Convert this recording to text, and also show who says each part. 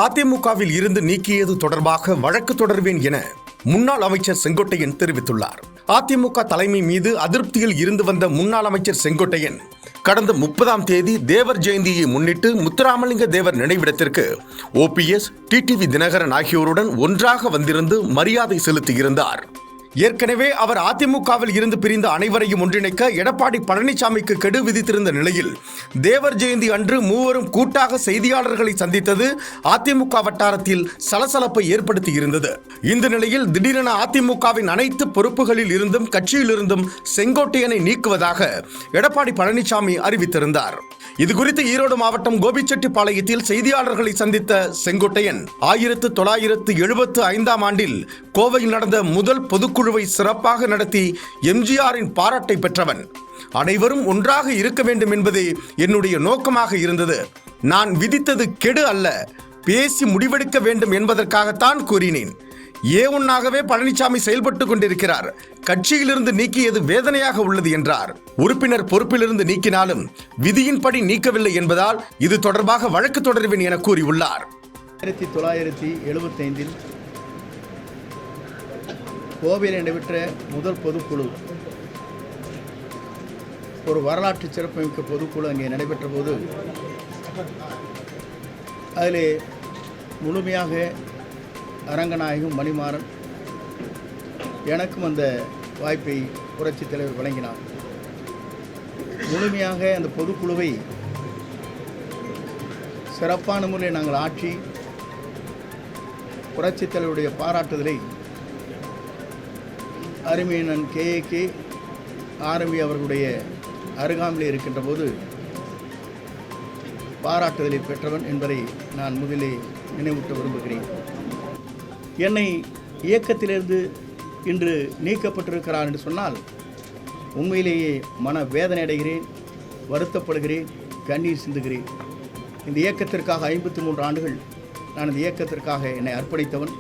Speaker 1: அதிமுகவில் இருந்து நீக்கியது தொடர்பாக வழக்கு தொடர்வேன் என முன்னாள் அமைச்சர் செங்கோட்டையன் தெரிவித்துள்ளார். அதிமுக தலைமை மீது அதிருப்தியில் இருந்து வந்த முன்னாள் அமைச்சர் செங்கோட்டையன் கடந்த 30ஆம் தேதி தேவர் ஜெயந்தியை முன்னிட்டு முத்துராமலிங்க தேவர் நினைவிடத்திற்கு OPS, டிடிவி தினகரன் ஆகியோருடன் ஒன்றாக வந்திருந்து மரியாதை செலுத்தியிருந்தார். ஏற்கனவே அவர் அதிமுகவில் இருந்து பிரிந்த அனைவரையும் ஒன்றிணைக்க எடப்பாடி பழனிசாமிக்கு கெடு விதித்திருந்த நிலையில் தேவர் ஜெயந்தி அன்று மூவரும் கூட்டாக செய்தியாளர்களை சந்தித்தது அதிமுக வட்டாரத்தில் சலசலப்பை ஏற்படுத்தியிருந்தது. இந்த நிலையில் திடீரென அதிமுகவின் அனைத்து பொறுப்புகளில் இருந்தும் கட்சியிலிருந்தும் செங்கோட்டையனை நீக்குவதாக எடப்பாடி பழனிசாமி அறிவித்திருந்தார். இதுகுறித்து ஈரோடு மாவட்டம் கோபிச்செட்டிப்பாளையத்தில் செய்தியாளர்களை சந்தித்த செங்கோட்டையன் 1975ஆம் ஆண்டில் கோவையில் நடந்த முதல் பொதுக்குழுவை சிறப்பாக நடத்தி எம்ஜிஆரின் பாராட்டை பெற்றவன். அனைவரும் ஒன்றாக இருக்க வேண்டும் என்பதே என்னுடைய நோக்கமாக இருந்தது. நான் விதித்தது கெடு அல்ல, பேசி முடிவெடுக்க வேண்டும் என்பதற்காகத்தான் கூறினேன். ஏ1ஆகவே பழனிசாமி செயல்பட்டு கொண்டிருக்கிறார். கட்சியிலிருந்து நீக்கியது வேதனையாக உள்ளது என்றார். உறுப்பினர் பொறுப்பிலிருந்து நீக்கினாலும் விதியின்படி நீக்கவில்லை என்பதால் இது தொடர்பாக வழக்கு தொடர்வேன் என கூறியுள்ளார்.
Speaker 2: 1975இல் கோவையில் நடைபெற்ற முதல் பொதுக்குழு ஒரு வரலாற்று சிறப்புமிக்க பொதுக்குழு அங்கே நடைபெற்ற போது அதில் முழுமையாக அரங்கநாயகம் மணிமாறன் எனக்கும் அந்த வாய்ப்பை புரட்சித் தலைவர் வழங்கினார். முழுமையாக அந்த பொதுக்குழுவை சிறப்பான முறையில் நாங்கள் ஆட்சி புரட்சித் தலைவருடைய பாராட்டுதலை அருமையண்ணன் KAK ஆரம்பி அவர்களுடைய அருகாமையில் இருக்கின்ற போது பாராட்டுதலை பெற்றவன் என்பதை நான் முதலில் நினைவூட்ட விரும்புகிறேன். என்னை இயக்கத்திலிருந்து இன்று நீக்கப்பட்டிருக்கிறார் என்று சொன்னால் உண்மையிலேயே மன வேதனை அடைகிறேன், வருத்தப்படுகிறேன், கண்ணீர் சிந்துகிறேன். இந்த இயக்கத்திற்காக 53 ஆண்டுகள் நான் இந்த இயக்கத்திற்காக என்னை அர்ப்பணித்தவன்.